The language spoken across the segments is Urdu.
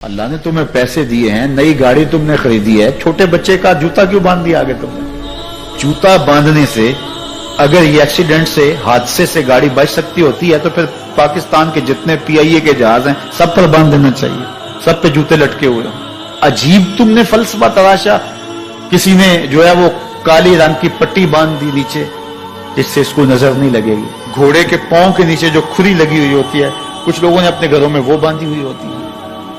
اللہ نے تمہیں پیسے دیے ہیں, نئی گاڑی تم نے خریدی ہے, چھوٹے بچے کا جوتا کیوں باندھ دیا آگے تم نے؟ جوتا باندھنے سے اگر یہ ایکسیڈنٹ سے, حادثے سے گاڑی بچ سکتی ہوتی ہے تو پھر پاکستان کے جتنے پی آئی اے کے جہاز ہیں سب پر باندھ دینا چاہیے, سب پہ جوتے لٹکے ہوئے. عجیب تم نے فلسفہ تراشا. کسی نے جو ہے وہ کالی رنگ کی پٹی باندھ دی نیچے جس سے اس کو نظر نہیں لگے گی. گھوڑے کے پاؤں کے نیچے جو کھری لگی ہوئی ہوتی ہے, کچھ لوگوں نے اپنے گھروں میں وہ باندھی ہوئی ہوتی ہے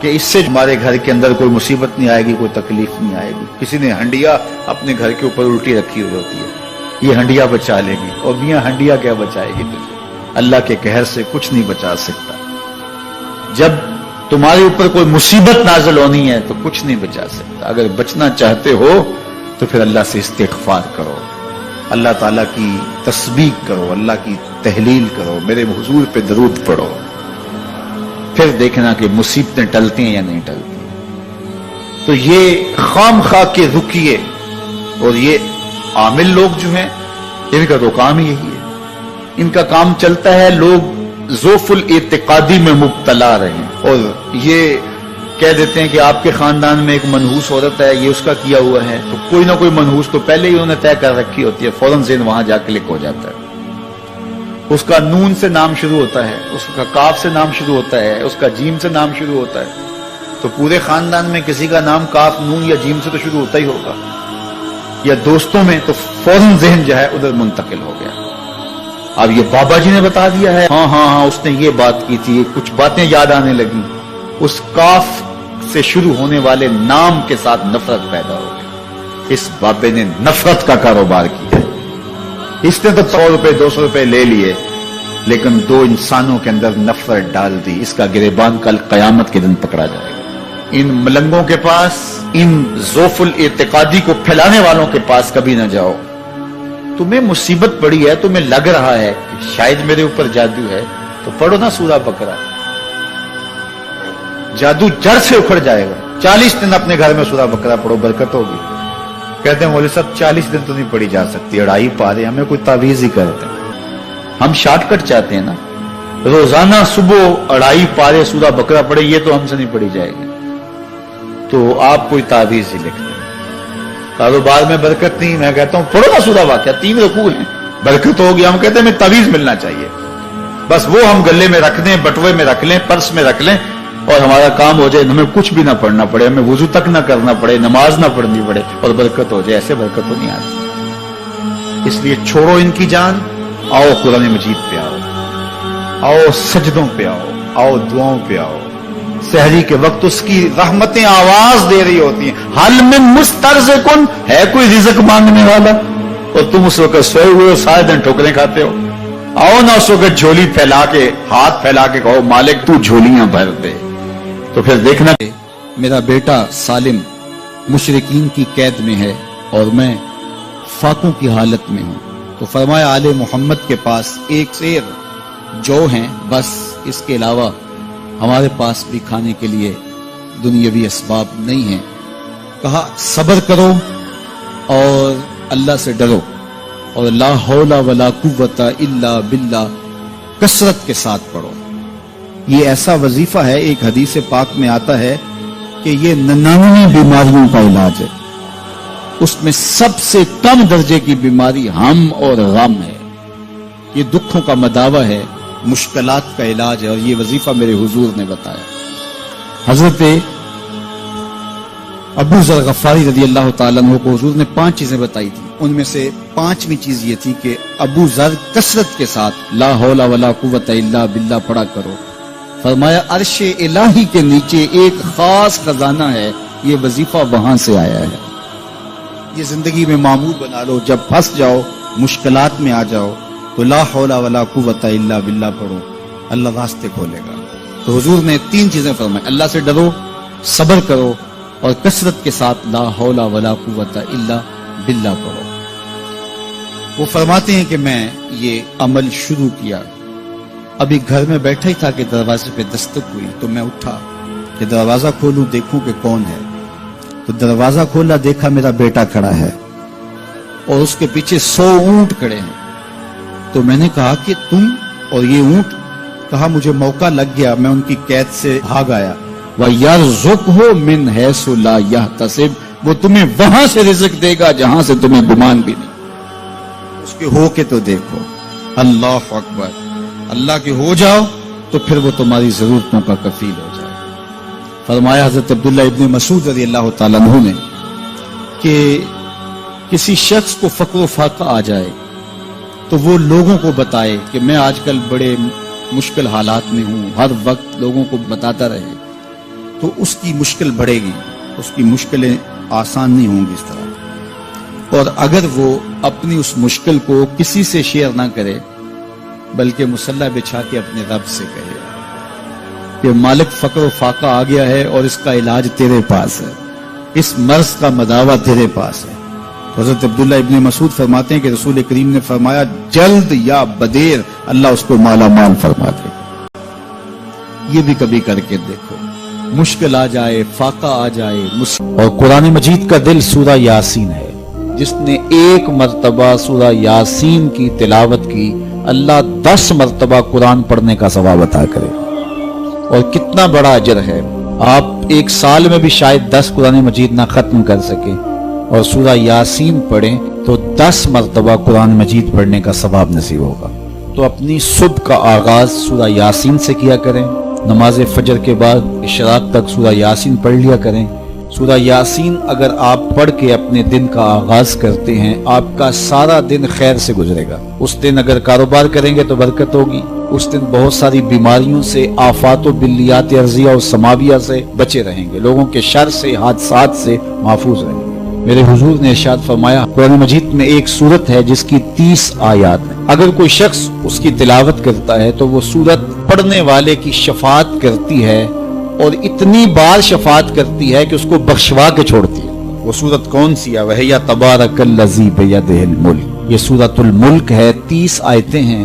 کہ اس سے ہمارے گھر کے اندر کوئی مصیبت نہیں آئے گی, کوئی تکلیف نہیں آئے گی. کسی نے ہنڈیا اپنے گھر کے اوپر الٹی رکھی ہوئی ہوتی ہے, یہ ہنڈیا بچا لے گی. اور میاں ہنڈیا کیا بچائے گی تجھے؟ اللہ کے قہر سے کچھ نہیں بچا سکتا. جب تمہارے اوپر کوئی مصیبت نازل ہونی ہے تو کچھ نہیں بچا سکتا. اگر بچنا چاہتے ہو تو پھر اللہ سے استغفار کرو, اللہ تعالیٰ کی تسبیح کرو, اللہ کی تحلیل کرو, میرے حضور پہ درود پڑھو, پھر دیکھنا کہ مصیبتیں ٹلتی ہیں یا نہیں ٹلتی. تو یہ خام خواہ کے رکیے اور یہ عامل لوگ جو ہیں ان کا تو کام ہی یہی ہے. ان کا کام چلتا ہے لوگ ذوف الاعتقادی میں مبتلا رہے ہیں اور یہ کہہ دیتے ہیں کہ آپ کے خاندان میں ایک منحوس عورت ہے, یہ اس کا کیا ہوا ہے, تو کوئی نہ کوئی منحوس تو پہلے ہی انہوں نے طے کر رکھی ہوتی ہے, فوراً ذہن وہاں جا کلک ہو جاتا ہے. اس کا نون سے نام شروع ہوتا ہے, اس کا کاف سے نام شروع ہوتا ہے, اس کا جیم سے نام شروع ہوتا ہے, تو پورے خاندان میں کسی کا نام کاف, نون یا جیم سے تو شروع ہوتا ہی ہوگا, یا دوستوں میں, تو فوراً ذہن جو ہے ادھر منتقل ہو گیا. اب یہ بابا جی نے بتا دیا ہے, ہاں ہاں ہاں اس نے یہ بات کی تھی, کچھ باتیں یاد آنے لگی. اس کاف سے شروع ہونے والے نام کے ساتھ نفرت پیدا ہو گئی. اس بابے نے نفرت کا کاروبار کیا. اس نے تو 100 روپے 200 روپے لے لیے, لیکن 2 انسانوں کے اندر نفرت ڈال دی. اس کا گریبان کل قیامت کے دن پکڑا جائے گا. ان ملنگوں کے پاس, ان ذوف الاعتقادی کو پھیلانے والوں کے پاس کبھی نہ جاؤ. تمہیں مصیبت پڑی ہے, تمہیں لگ رہا ہے کہ شاید میرے اوپر جادو ہے, تو پڑھو نا سورہ بقرہ, جادو جڑ سے اکھڑ جائے گا. 40 دن اپنے گھر میں سورہ بقرہ پڑھو, برکت ہوگی. کہتے ہیں مولوی صاحب 40 دن تو نہیں پڑھی جا سکتی, 2.5 پارے, ہمیں کوئی تعویذ ہی کرتے ہیں. ہم شارٹ کٹ چاہتے ہیں نا, روزانہ صبح 2.5 پارے سورہ بقرہ پڑھے, یہ تو ہم سے نہیں پڑھی جائے گی. تو آپ کوئی تعویذ ہی لکھ دیں. کاروبار میں برکت نہیں, میں کہتا ہوں پڑھو نا سورہ واقعہ, 3 رکوع ہیں, برکت ہوگی. ہم کہتے ہیں ہمیں تعویذ ملنا چاہیے, بس وہ ہم گلے میں رکھ دیں, بٹوے میں رکھ لیں, پرس میں رکھ لیں, اور ہمارا کام ہو جائے, ہمیں کچھ بھی نہ پڑھنا پڑے, ہمیں وضو تک نہ کرنا پڑے, نماز نہ پڑھنی پڑے, اور برکت ہو جائے. ایسے برکت تو نہیں آتی. اس لیے چھوڑو ان کی جان, آؤ قرآن مجید پہ آؤ, آؤ سجدوں پہ آؤ, آؤ دعاؤں پہ آؤ. سحری کے وقت اس کی رحمتیں آواز دے رہی ہوتی ہیں, حل من مسترزقن, ہے کوئی رزق مانگنے والا, اور تم اس وقت سوئے ہوئے ہو, سارے دن ٹھوکریں کھاتے ہو. آؤ نا اس وقت جھولی پھیلا کے, ہاتھ پھیلا کے کہو مالک تو جھولیاں بھر دے. تو پھر دیکھنا, میرا بیٹا سالم مشرکین کی قید میں ہے اور میں فاقوں کی حالت میں ہوں. تو فرمایا آل محمد کے پاس 1 سیر جو ہیں, بس اس کے علاوہ ہمارے پاس بھی کھانے کے لیے دنیاوی اسباب نہیں ہیں. کہا صبر کرو اور اللہ سے ڈرو, اور لا حول ولا قوت الا باللہ کثرت کے ساتھ پڑھو. یہ ایسا وظیفہ ہے, ایک حدیث پاک میں آتا ہے کہ یہ 99 بیماریوں کا علاج ہے. اس میں سب سے کم درجے کی بیماری ہم اور غم ہے. یہ دکھوں کا مداوع ہے, مشکلات کا علاج ہے, اور یہ وظیفہ میرے حضور نے بتایا. حضرت ابو ذر غفاری رضی اللہ تعالیٰ عنہ کو حضور نے 5 چیزیں بتائی تھی. ان میں سے 5ویں چیز یہ تھی کہ ابو ذر کثرت کے ساتھ لا حول ولا قوت الا باللہ پڑھا کرو. فرمایا عرش الہی کے نیچے ایک خاص خزانہ ہے, یہ وظیفہ وہاں سے آیا ہے. یہ زندگی میں معمول بنا لو, جب پھنس جاؤ, مشکلات میں آ جاؤ, تو لا حول ولا قوت الا باللہ پڑھو, اللہ راستے کھولے گا. تو حضور نے 3 چیزیں فرمائی, اللہ سے ڈرو, صبر کرو, اور کثرت کے ساتھ لا حول ولا قوت الا باللہ پڑھو. وہ فرماتے ہیں کہ میں یہ عمل شروع کیا, ابھی گھر میں بیٹھا ہی تھا کہ دروازے پہ دستک ہوئی, تو میں اٹھا کہ دروازہ کھولوں دیکھوں کہ کون ہے. تو دروازہ کھولا, دیکھا میرا بیٹا کھڑا ہے اور اس کے پیچھے 100 اونٹ کھڑے ہیں. تو میں نے کہا کہ تم اور یہ اونٹ؟ کہا مجھے موقع لگ گیا, میں ان کی قید سے بھاگ آیا. وَيَرْزُقْهُ مِنْ حَيْثُ لَا يَحْتَسِبُ، وہ تمہیں وہاں سے رزق دے گا جہاں سے تمہیں گمان بھی نہیں۔ اس کے ہو کے تو دیکھو، اللہ اکبر، اللہ کے ہو جاؤ تو پھر وہ تمہاری ضرورتوں کا کفیل ہو جائے۔ فرمایا حضرت عبداللہ ابن مسعود رضی اللہ تعالیٰ عنہ نے کہ کسی شخص کو فقر و فاقہ آ جائے تو وہ لوگوں کو بتائے کہ میں آج کل بڑے مشکل حالات میں ہوں، ہر وقت لوگوں کو بتاتا رہے تو اس کی مشکل بڑھے گی، اس کی مشکلیں آسان نہیں ہوں گی اس طرح۔ اور اگر وہ اپنی اس مشکل کو کسی سے شیئر نہ کرے بلکہ مصلی بچھا کے اپنے رب سے کہے کہ مالک فقر و فاقہ آ گیا ہے اور اس کا علاج تیرے پاس ہے، اس مرض کا مداوع تیرے پاس ہے۔ حضرت عبداللہ ابن مسعود فرماتے ہیں کہ رسول کریم نے فرمایا جلد یا بدیر اللہ اس کو مالا مال فرما دے گا۔ یہ بھی کبھی کر کے دیکھو، مشکل آ جائے، فاقہ آ جائے۔ اور قرآن مجید کا دل سورہ یاسین ہے، جس نے ایک مرتبہ سورہ یاسین کی تلاوت کی اللہ 10 مرتبہ قرآن پڑھنے کا ثواب عطا کرے۔ اور کتنا بڑا اجر ہے، آپ ایک سال میں بھی شاید 10 قرآن مجید نہ ختم کر سکیں اور سورہ یاسین پڑھیں تو 10 مرتبہ قرآن مجید پڑھنے کا ثواب نصیب ہوگا۔ تو اپنی صبح کا آغاز سورہ یاسین سے کیا کریں، نماز فجر کے بعد اشراق تک سورہ یاسین پڑھ لیا کریں۔ سورہ یاسین اگر آپ پڑھ کے اپنے دن کا آغاز کرتے ہیں، آپ کا سارا دن خیر سے گزرے گا۔ اس دن اگر کاروبار کریں گے تو برکت ہوگی، اس دن بہت ساری بیماریوں سے، آفات و بلیات ارضیہ اور سماویہ سے بچے رہیں گے، لوگوں کے شر سے، حادثات سے محفوظ رہیں گے۔ میرے حضور نے ارشاد فرمایا قرآن مجید میں ایک سورت ہے جس کی 30 آیات ہیں، اگر کوئی شخص اس کی تلاوت کرتا ہے تو وہ سورت پڑھنے والے کی شفاعت کرتی ہے، اور اتنی بار شفاعت کرتی ہے کہ اس کو بخشوا کے چھوڑتی ہے۔ وہ سورت کون سی ہے؟ وَهِيَ تَبَارَكَ الَّذِي بِيَدِهِ الْمُلْكُ، یہ سورۃ الملک ہے، 30 آیتیں ہیں۔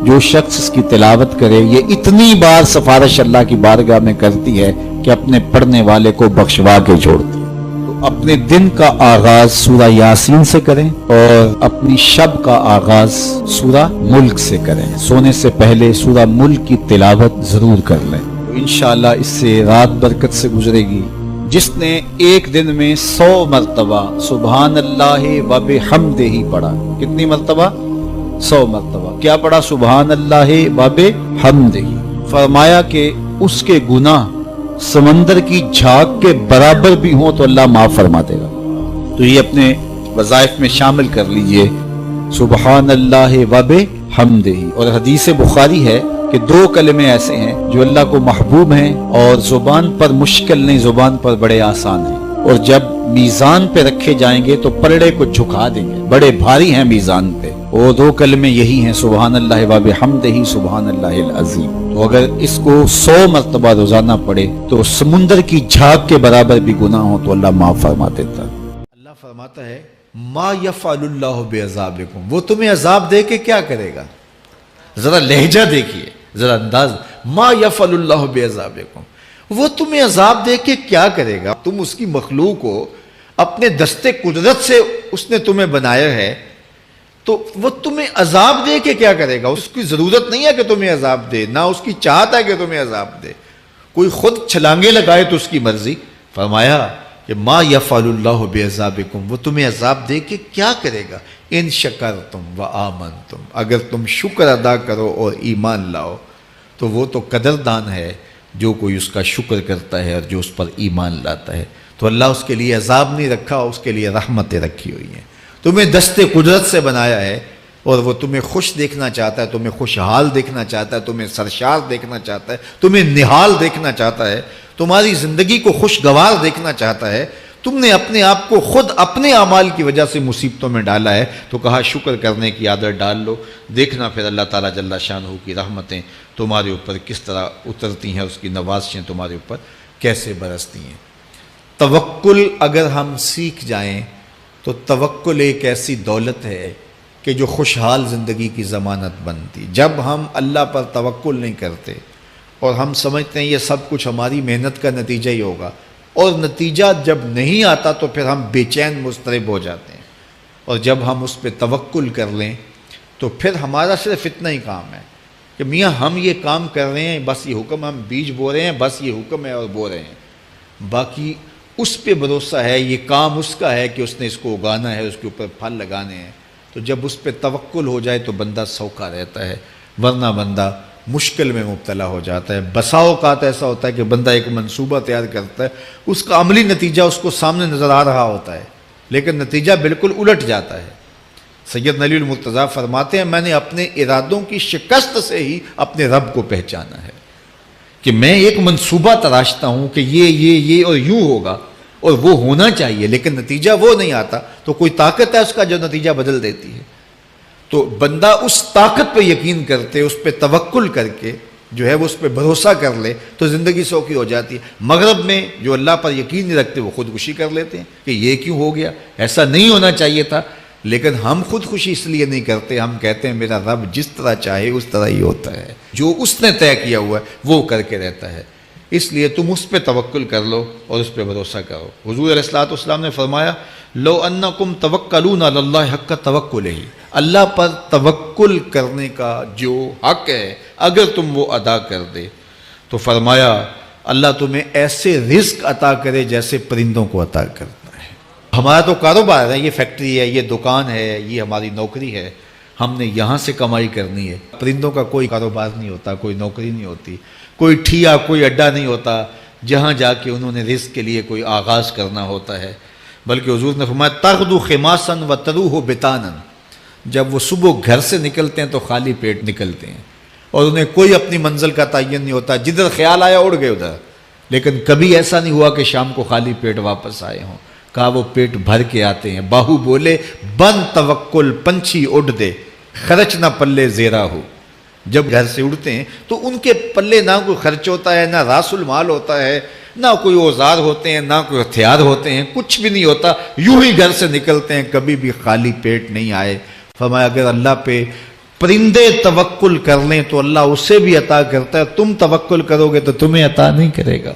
جو شخص اس کی تلاوت کرے یہ اتنی بار سفارش اللہ کی بارگاہ میں کرتی ہے کہ اپنے پڑھنے والے کو بخشوا کے چھوڑتی ہے۔ تو اپنے دن کا آغاز سورہ یاسین سے کریں اور اپنی شب کا آغاز سورہ ملک سے کریں۔ سونے سے پہلے سورہ ملک کی تلاوت ضرور کر لیں، تو انشاءاللہ اس سے رات برکت سے گزرے گی۔ جس نے ایک دن میں 100 مرتبہ سبحان اللہ و بحمدہ پڑھا، کتنی مرتبہ؟ 100 مرتبہ کیا پڑھا؟ سبحان اللہ و بحمدہ۔ فرمایا کہ اس کے گناہ سمندر کی جھاگ کے برابر بھی ہوں تو اللہ معاف فرما دے گا۔ تو یہ اپنے وظائف میں شامل کر لیجئے، سبحان اللہ و بحمدہ۔ اور حدیث بخاری ہے کہ 2 کلمے ایسے ہیں جو اللہ کو محبوب ہیں اور زبان پر مشکل نہیں، زبان پر بڑے آسان ہیں، اور جب میزان پہ رکھے جائیں گے تو پلڑے کو جھکا دیں گے، بڑے بھاری ہیں میزان پہ۔ وہ 2 کلمے یہی ہیں، سبحان اللہ و بحمدہ، سبحان اللہ العظیم۔ تو اگر اس کو 100 مرتبہ روزانہ پڑھے تو سمندر کی جھاگ کے برابر بھی گناہ ہو تو اللہ معاف فرما دیتا۔ اللہ فرماتا ہے ما یفعل اللہ بعذابکم، وہ تمہیں عذاب دے کے کیا کرے گا؟ ذرا لہجہ دیکھیے، ذرا انداز، ما یفعل اللہ بعذابکم، وہ تمہیں عذاب دے کے کیا کرے گا؟ تم اس کی مخلوق ہو، اپنے دستے قدرت سے اس نے تمہیں بنایا ہے، تو وہ تمہیں عذاب دے کے کیا کرے گا؟ اس کی ضرورت نہیں ہے کہ تمہیں عذاب دے، نہ اس کی چاہت ہے کہ تمہیں عذاب دے، کوئی خود چھلانگے لگائے تو اس کی مرضی۔ فرمایا کہ ما یفعل اللہ بعذابکم، وہ تمہیں عذاب دے کے کیا کرے گا؟ ان شکرتم و آمنتم، اگر تم شکر ادا کرو اور ایمان لاؤ تو وہ تو قدردان ہے جو کوئی اس کا شکر کرتا ہے اور جو اس پر ایمان لاتا ہے۔ تو اللہ اس کے لیے عذاب نہیں رکھا، اس کے لیے رحمتیں رکھی ہوئی ہیں۔ تمہیں دستے قدرت سے بنایا ہے اور وہ تمہیں خوش دیکھنا چاہتا ہے، تمہیں خوشحال دیکھنا چاہتا ہے، تمہیں سرشار دیکھنا چاہتا ہے، تمہیں نہال دیکھنا چاہتا ہے، تمہاری زندگی کو خوشگوار دیکھنا چاہتا ہے۔ تم نے اپنے آپ کو خود اپنے اعمال کی وجہ سے مصیبتوں میں ڈالا ہے، تو کہا شکر کرنے کی عادت ڈال لو، دیکھنا پھر اللہ تعالیٰ جل شانہ کی رحمتیں تمہارے اوپر کس طرح اترتی ہیں، اس کی نوازشیں تمہارے اوپر کیسے برستی ہیں۔ توکل اگر ہم سیکھ جائیں تو توکل ایک ایسی دولت ہے کہ جو خوشحال زندگی کی ضمانت بنتی۔ جب ہم اللہ پر توکل نہیں کرتے اور ہم سمجھتے ہیں یہ سب کچھ ہماری محنت کا نتیجہ ہی ہوگا، اور نتیجہ جب نہیں آتا تو پھر ہم بے چین مضطرب ہو جاتے ہیں، اور جب ہم اس پہ توکل کر لیں تو پھر ہمارا صرف اتنا ہی کام ہے کہ کہ میاں ہم یہ کام کر رہے ہیں، بس یہ حکم، ہم بیج بو رہے ہیں، بس یہ حکم ہے اور بو رہے ہیں، باقی اس پہ بھروسہ ہے، یہ کام اس کا ہے کہ اس نے اس کو اگانا ہے، اس کے اوپر پھل لگانے ہیں۔ تو جب اس پہ توکل ہو جائے تو بندہ سوکھا رہتا ہے، ورنہ بندہ مشکل میں مبتلا ہو جاتا ہے۔ بسا اوقات ایسا ہوتا ہے کہ بندہ ایک منصوبہ تیار کرتا ہے، اس کا عملی نتیجہ اس کو سامنے نظر آ رہا ہوتا ہے، لیکن نتیجہ بالکل الٹ جاتا ہے۔ سید علی المرتضیٰ فرماتے ہیں میں نے اپنے ارادوں کی شکست سے ہی اپنے رب کو پہچانا ہے، کہ میں ایک منصوبہ تراشتا ہوں کہ یہ اور یوں ہوگا اور وہ ہونا چاہیے، لیکن نتیجہ وہ نہیں آتا، تو کوئی طاقت ہے اس کا جو نتیجہ بدل دیتی ہے۔ تو بندہ اس طاقت پہ یقین کرتے، اس پہ توکل کر کے جو ہے وہ اس پہ بھروسہ کر لے تو زندگی سوکھی ہو جاتی ہے۔ مغرب میں جو اللہ پر یقین نہیں رکھتے وہ خودکشی کر لیتے ہیں کہ یہ کیوں ہو گیا، ایسا نہیں ہونا چاہیے تھا، لیکن ہم خودکشی اس لیے نہیں کرتے، ہم کہتے ہیں میرا رب جس طرح چاہے اس طرح ہی ہوتا ہے، جو اس نے طے کیا ہوا ہے وہ کر کے رہتا ہے، اس لیے تم اس پہ توکل کر لو اور اس پہ بھروسہ کرو۔ حضور علیہ الصلوۃ والسلام نے فرمایا لو انکم توکلون علی اللہ حق توکلہ، اللہ پر توکل کرنے کا جو حق ہے اگر تم وہ ادا کر دے تو فرمایا اللہ تمہیں ایسے رزق عطا کرے جیسے پرندوں کو عطا کرتا ہے۔ ہمارا تو کاروبار ہے، یہ فیکٹری ہے، یہ دکان ہے، یہ ہماری نوکری ہے، ہم نے یہاں سے کمائی کرنی ہے۔ پرندوں کا کوئی کاروبار نہیں ہوتا، کوئی نوکری نہیں ہوتی، کوئی ٹھیا، کوئی اڈا نہیں ہوتا جہاں جا کے انہوں نے رزق کے لیے کوئی آغاز کرنا ہوتا ہے، بلکہ حضور نے فرمایا تغدو خماسا وتروح بطانا، جب وہ صبح گھر سے نکلتے ہیں تو خالی پیٹ نکلتے ہیں اور انہیں کوئی اپنی منزل کا تعین نہیں ہوتا، جدھر خیال آیا اڑ گئے ادھر، لیکن کبھی ایسا نہیں ہوا کہ شام کو خالی پیٹ واپس آئے ہوں، کہا وہ پیٹ بھر کے آتے ہیں۔ باہو بولے بن توکل پنچھی اڑ دے، خرچ نہ پلے زیرا ہو، جب گھر سے اڑتے ہیں تو ان کے پلے نہ کوئی خرچ ہوتا ہے، نہ راس المال ہوتا ہے، نہ کوئی اوزار ہوتے ہیں، نہ کوئی ہتھیار ہوتے ہیں، کچھ بھی نہیں ہوتا، یوں ہی گھر سے نکلتے ہیں، کبھی بھی خالی پیٹ نہیں آئے۔ فرمایا اگر اللہ پہ پرندے توکل کر لیں تو اللہ اسے بھی عطا کرتا ہے، تم توکل کرو گے تو تمہیں عطا نہیں کرے گا۔